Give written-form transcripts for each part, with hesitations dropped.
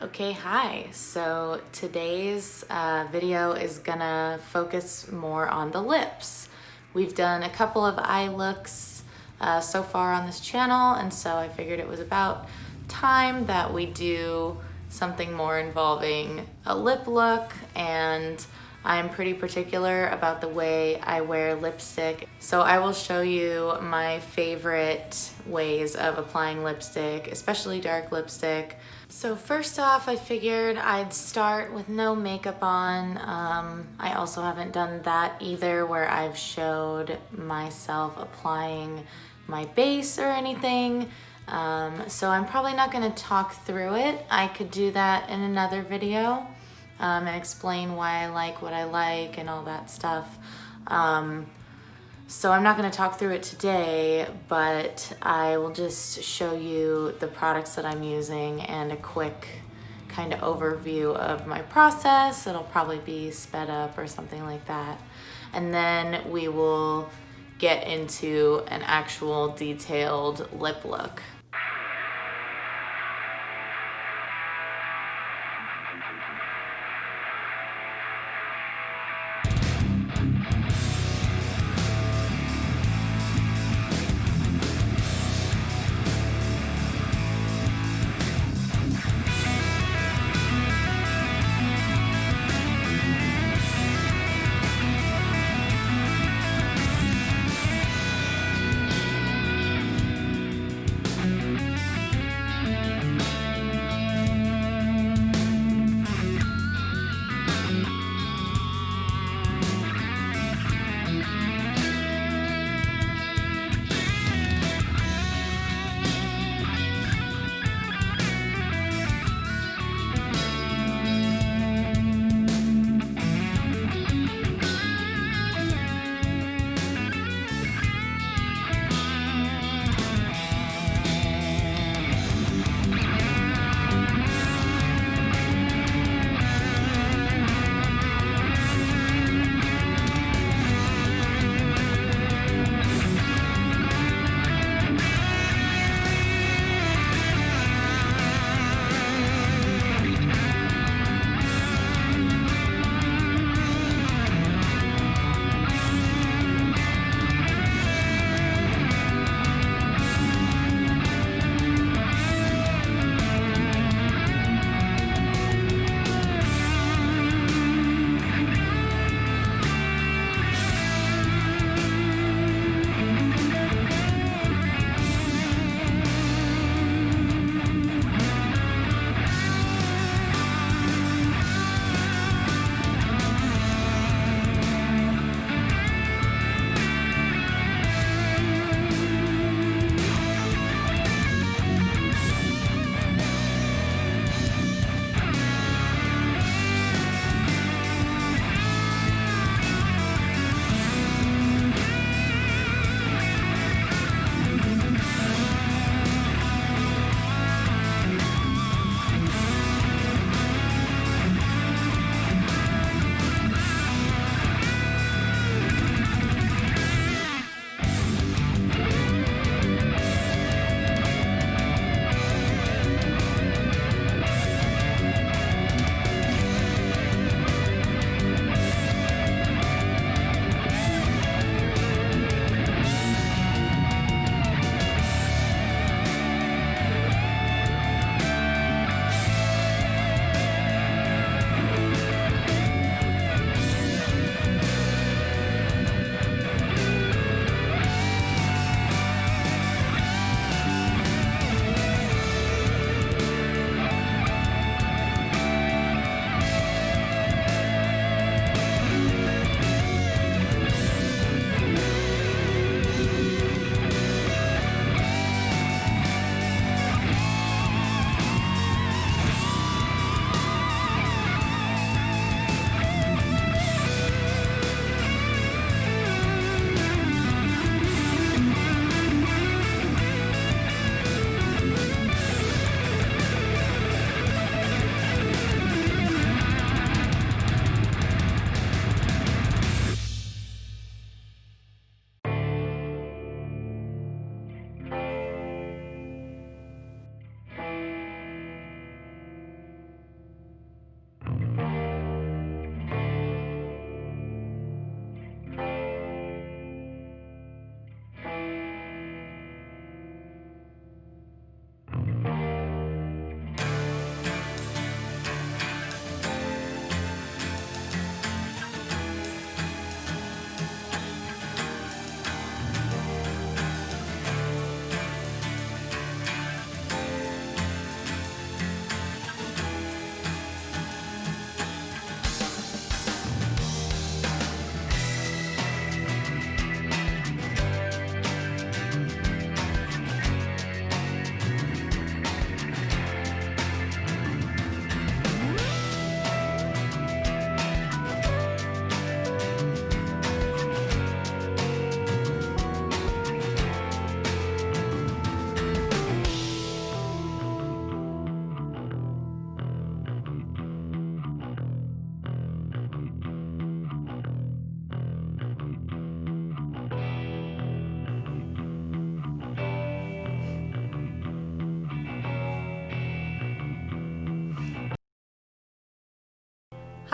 Okay, hi. So today's video is gonna focus more on the lips. We've done a couple of eye looks so far on this channel, and so I figured it was about time that we do something more involving a lip look, and I'm pretty particular about the way I wear lipstick. So I will show you my favorite ways of applying lipstick, especially dark lipstick. So first off, I figured I'd start with no makeup on. I also haven't done that either, where I've showed myself applying my base or anything. So I'm probably not gonna talk through it. I could do that in another video and explain why I like what I like and all that stuff. So I'm not going to talk through it today, but I will just show you the products that I'm using and a quick kind of overview of my process. It'll probably be sped up or something like that. And then we will get into an actual detailed lip look.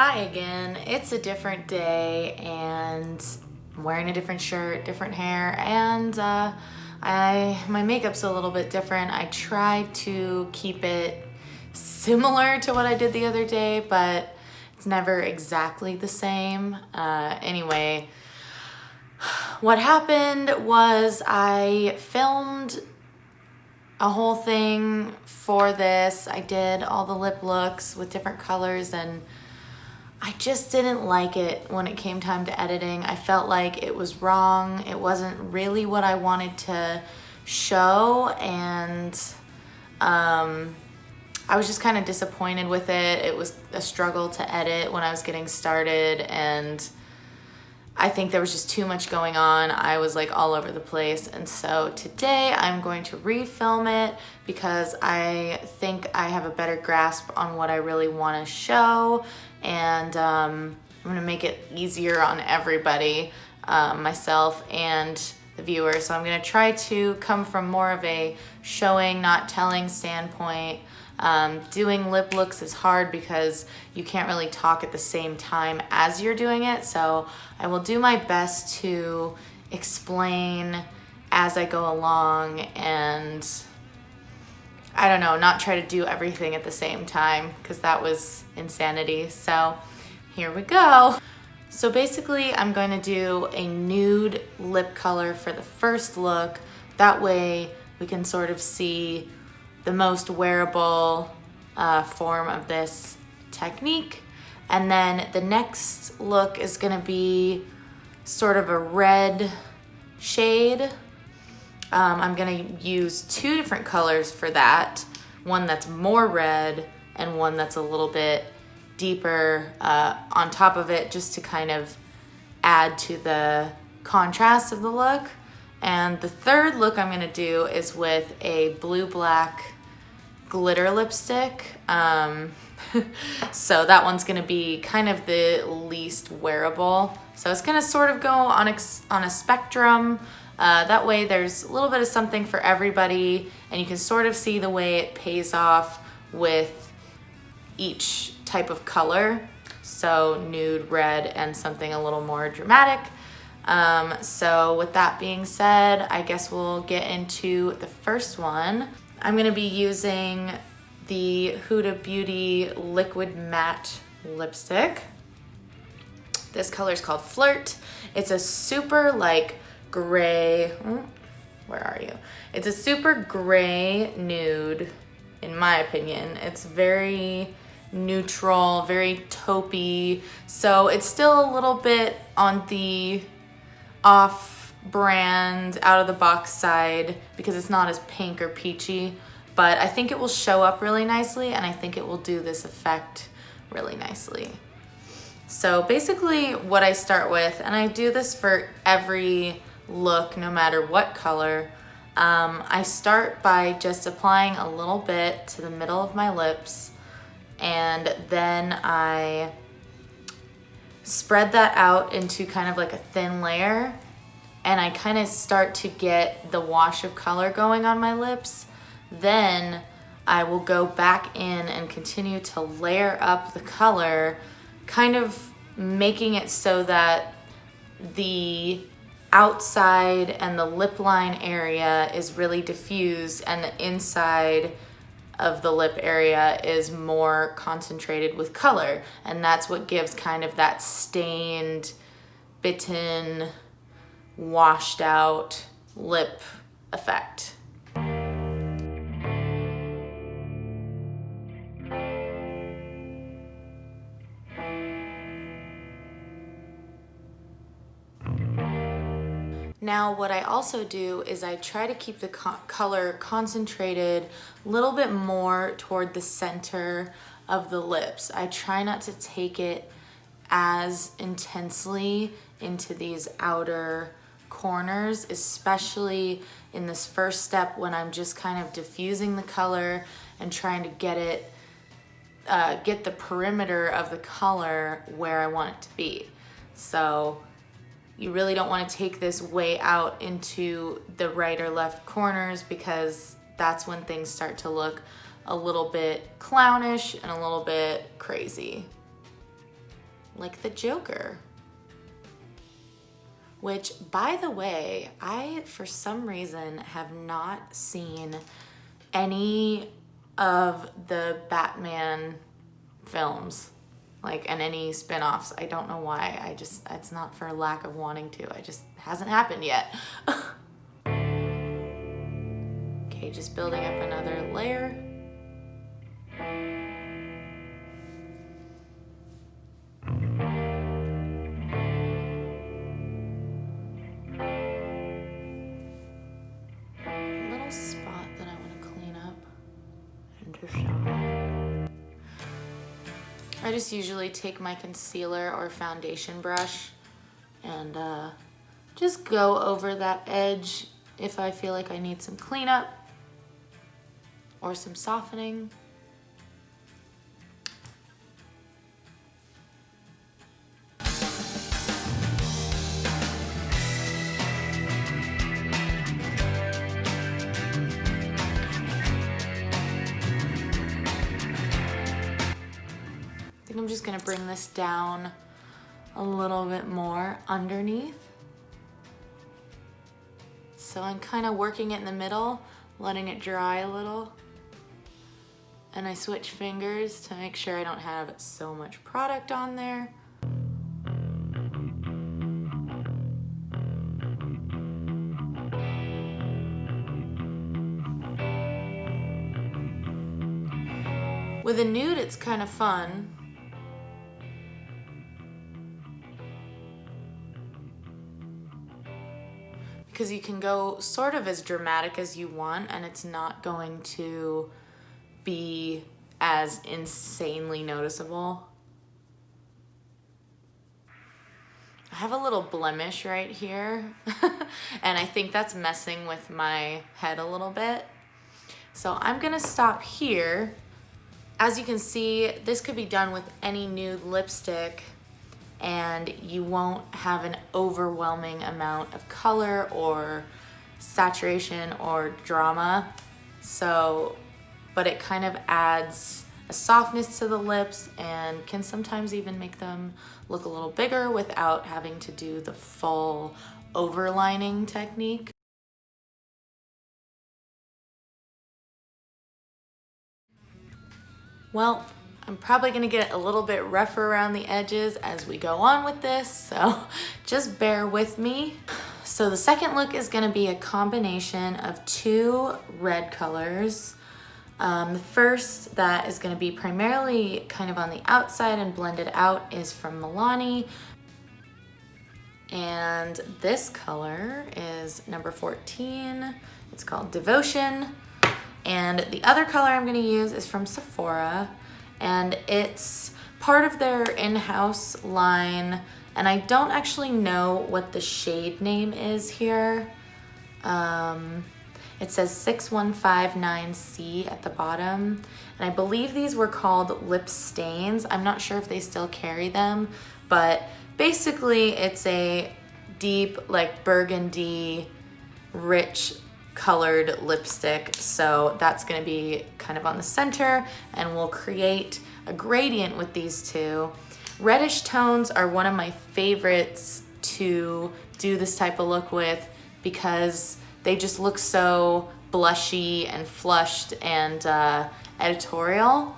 Hi again, it's a different day and I'm wearing a different shirt, different hair, and my makeup's a little bit different. I tried to keep it similar to what I did the other day, but it's never exactly the same. Anyway, what happened was I filmed a whole thing for this. I did all the lip looks with different colors and I just didn't like it when it came time to editing. I felt like it was wrong. It wasn't really what I wanted to show, and I was just kind of disappointed with it. It was a struggle to edit when I was getting started, and I think there was just too much going on. I was like all over the place, and so today I'm going to refilm it because I think I have a better grasp on what I really want to show, and I'm gonna make it easier on everybody, myself and the viewer. So I'm gonna try to come from more of a showing, not telling standpoint. Doing lip looks is hard because you can't really talk at the same time as you're doing it. So I will do my best to explain as I go along and I don't know, not try to do everything at the same time because that was insanity. So here we go. So basically I'm going to do a nude lip color for the first look. That way we can sort of see the most wearable form of this technique. And then the next look is gonna be sort of a red shade. I'm gonna use two different colors for that. One that's more red and one that's a little bit deeper on top of it, just to kind of add to the contrast of the look. And the third look I'm gonna do is with a blue-black glitter lipstick. So that one's gonna be kind of the least wearable. So it's gonna sort of go on a spectrum. That way there's a little bit of something for everybody, and you can sort of see the way it pays off with each type of color. So nude, red, and something a little more dramatic. So with that being said, I guess we'll get into the first one. I'm gonna be using the Huda Beauty Liquid Matte Lipstick. This color is called Flirt. It's a super like gray, where are you? It's a super gray nude, in my opinion. It's very neutral, very taupey. So it's still a little bit on the off-brand, out-of-the-box side because it's not as pink or peachy, but I think it will show up really nicely and I think it will do this effect really nicely. So basically what I start with, and I do this for every look no matter what color, I start by just applying a little bit to the middle of my lips, and then I spread that out into kind of like a thin layer, and I kind of start to get the wash of color going on my lips. Then I will go back in and continue to layer up the color, kind of making it so that the outside and the lip line area is really diffused and the inside of the lip area is more concentrated with color. And that's what gives kind of that stained, bitten, washed out lip effect. Now what I also do is I try to keep the color concentrated a little bit more toward the center of the lips. I try not to take it as intensely into these outer corners, especially in this first step when I'm just kind of diffusing the color and trying to get it, get the perimeter of the color where I want it to be. So you really don't want to take this way out into the right or left corners because that's when things start to look a little bit clownish and a little bit crazy. like the Joker. Which, by the way, I, for some reason, have not seen any of the Batman films, like, and any spin-offs. I don't know why. It's not for lack of wanting to. It just hasn't happened yet. Okay, just building up another layer. Little spot that I want to clean up and just I just usually take my concealer or foundation brush and just go over that edge if I feel like I need some cleanup or some softening. I think I'm just gonna bring this down a little bit more underneath. So I'm kind of working it in the middle, letting it dry a little. And I switch fingers to make sure I don't have so much product on there. With a nude, it's kind of fun. Because you can go sort of as dramatic as you want and it's not going to be as insanely noticeable. I have a little blemish right here and I think that's messing with my head a little bit. So I'm gonna stop here. As you can see, this could be done with any nude lipstick and you won't have an overwhelming amount of color or saturation or drama. So, but it kind of adds a softness to the lips and can sometimes even make them look a little bigger without having to do the full overlining technique. Well, I'm probably gonna get a little bit rougher around the edges as we go on with this, so just bear with me. So the second look is gonna be a combination of two red colors. The first that is gonna be primarily kind of on the outside and blended out is from Milani. And this color is number 14. It's called Devotion. And the other color I'm gonna use is from Sephora. And it's part of their in-house line, and I don't actually know what the shade name is here. It says 6159C at the bottom, and I believe these were called lip stains. I'm not sure if they still carry them, but basically it's a deep, like burgundy, rich colored lipstick. So that's gonna be kind of on the center and we'll create a gradient with these two. Reddish tones are one of my favorites to do this type of look with because they just look so blushy and flushed and editorial.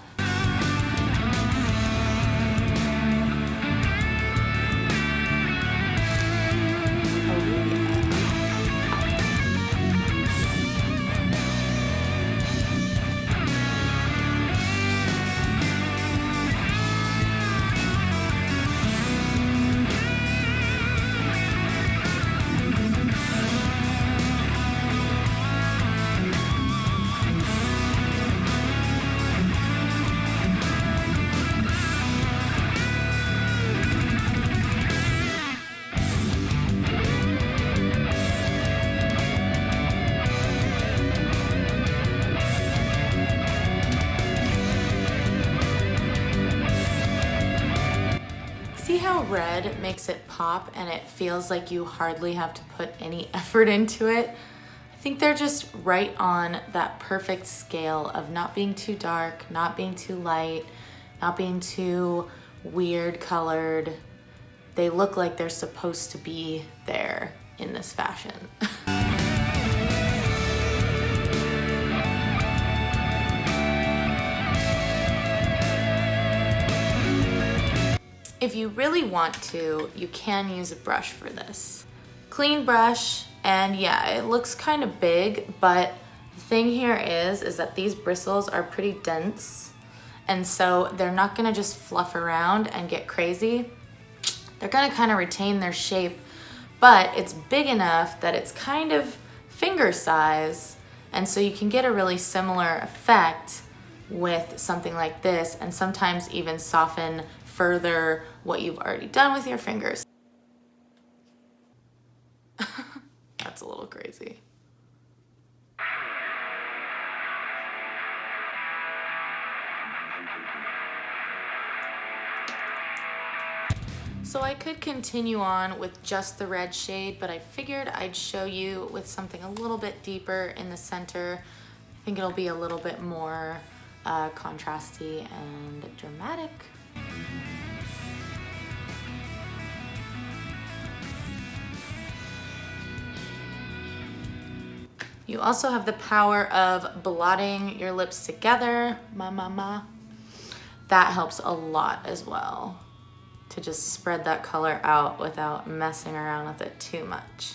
See how red makes it pop and it feels like you hardly have to put any effort into it? I think they're just right on that perfect scale of not being too dark, not being too light, not being too weird colored. They look like they're supposed to be there in this fashion. If you really want to, you can use a brush for this. Clean brush, and yeah, it looks kind of big, but the thing here is that these bristles are pretty dense, and so they're not gonna just fluff around and get crazy. They're gonna kind of retain their shape, but it's big enough that it's kind of finger size, and so you can get a really similar effect with something like this, and sometimes even soften further what you've already done with your fingers. That's a little crazy. So I could continue on with just the red shade, but I figured I'd show you with something a little bit deeper in the center. I think it'll be a little bit more contrasty and dramatic. You also have the power of blotting your lips together, That helps a lot as well, to just spread that color out without messing around with it too much.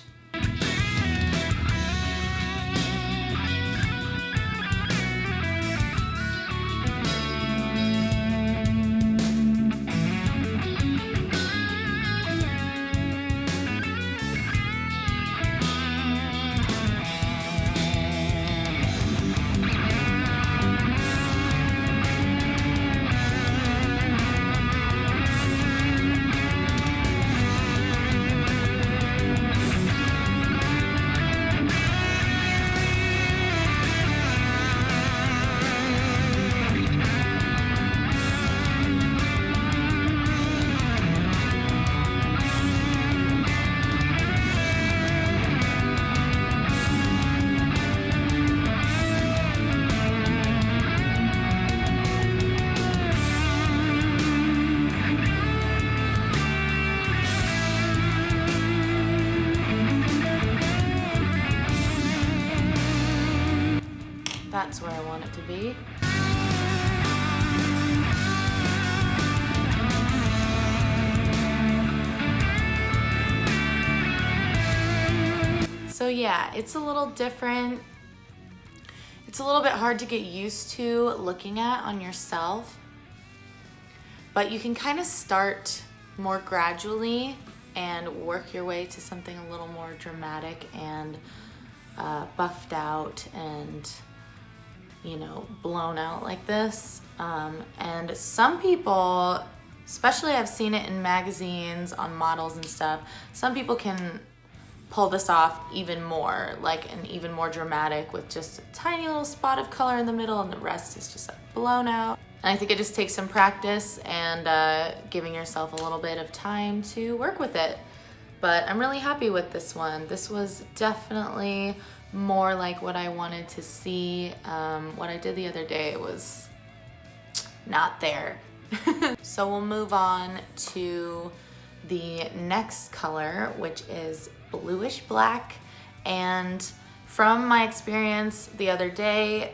That's where I want it to be. So yeah, it's a little different. It's a little bit hard to get used to looking at on yourself, but you can kind of start more gradually and work your way to something a little more dramatic and buffed out and, you know, blown out like this. And some people, especially I've seen it in magazines on models and stuff, some people can pull this off even more, like an even more dramatic with just a tiny little spot of color in the middle and the rest is just like blown out. And I think it just takes some practice and giving yourself a little bit of time to work with it. But I'm really happy with this one. This was definitely more like what I wanted to see. What I did the other day was not there. So we'll move on to the next color, which is bluish black. And from my experience the other day,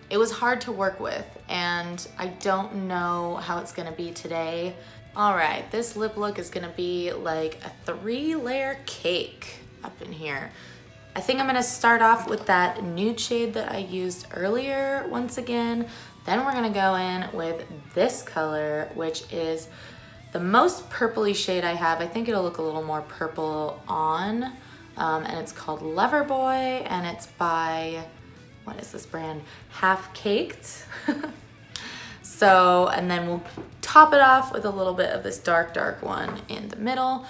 it was hard to work with, and I don't know how it's gonna be today. All right, this lip look is gonna be like a 3-layer cake up in here. I think I'm gonna start off with that nude shade that I used earlier once again. Then we're gonna go in with this color, which is the most purpley shade I have. I think it'll look a little more purple on, and it's called Loverboy, and it's by, what is this brand? Half Caked. So, and then we'll top it off with a little bit of this dark one in the middle.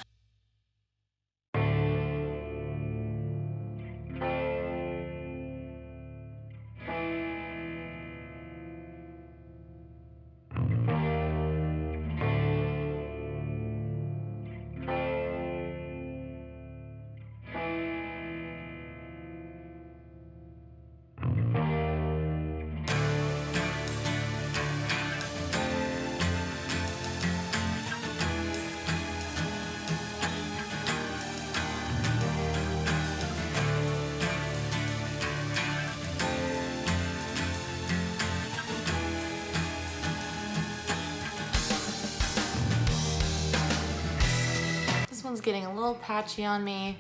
one's getting a little patchy on me.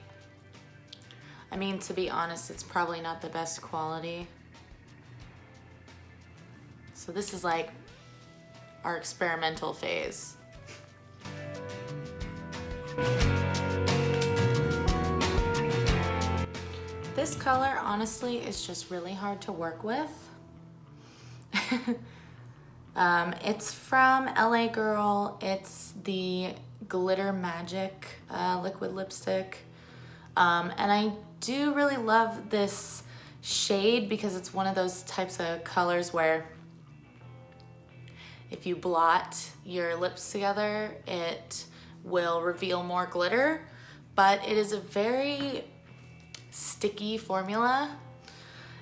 I mean, to be honest, it's probably not the best quality. So this is like our experimental phase. This color, honestly, is just really hard to work with. It's from LA Girl. It's the Glitter Magic liquid lipstick. And I do really love this shade because it's one of those types of colors where if you blot your lips together, it will reveal more glitter, but it is a very sticky formula,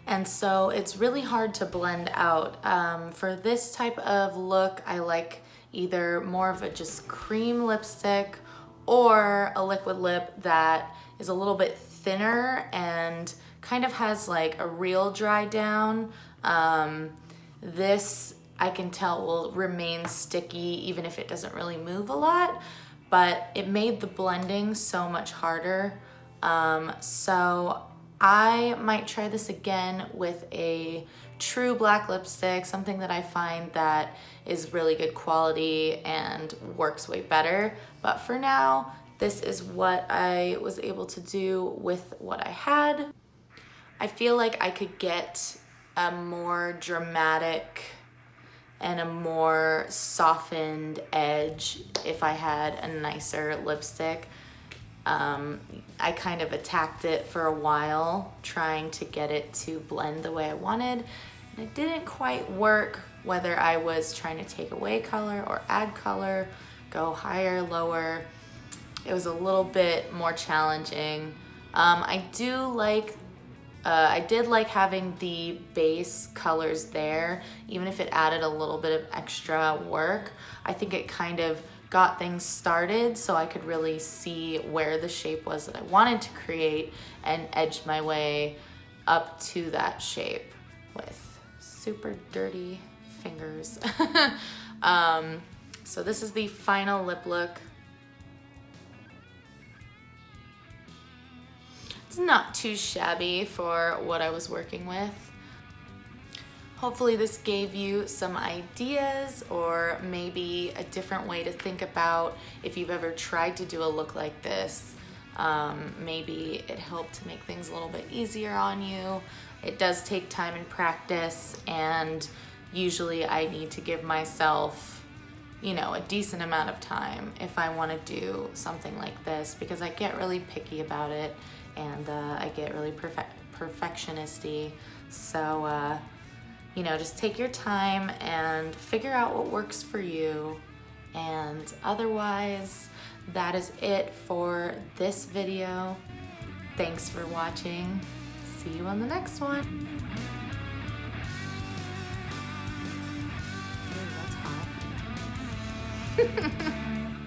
and so it's really hard to blend out. For this type of look, I like either more of a just cream lipstick or a liquid lip that is a little bit thinner and kind of has like a real dry down. This I can tell will remain sticky even if it doesn't really move a lot, but it made the blending so much harder. So I might try this again with a true black lipstick, something that I find that is really good quality and works way better. But for now, this is what I was able to do with what I had. I feel like I could get a more dramatic and a more softened edge if I had a nicer lipstick. I kind of attacked it for a while, trying to get it to blend the way I wanted, and it didn't quite work, whether I was trying to take away color or add color, go higher, lower. It was a little bit more challenging. I did like having the base colors there, even if it added a little bit of extra work. I think it kind of got things started so I could really see where the shape was that I wanted to create and edge my way up to that shape with super dirty fingers. So this is the final lip look. It's not too shabby for what I was working with. Hopefully this gave you some ideas or maybe a different way to think about if you've ever tried to do a look like this. Maybe it helped to make things a little bit easier on you. It does take time and practice, and usually I need to give myself, you know, a decent amount of time if I want to do something like this, because I get really picky about it and I get really perfectionisty. So you know, just take your time and figure out what works for you. And otherwise, that is it for this video. Thanks for watching. See you on the next one. Ooh, that's hot.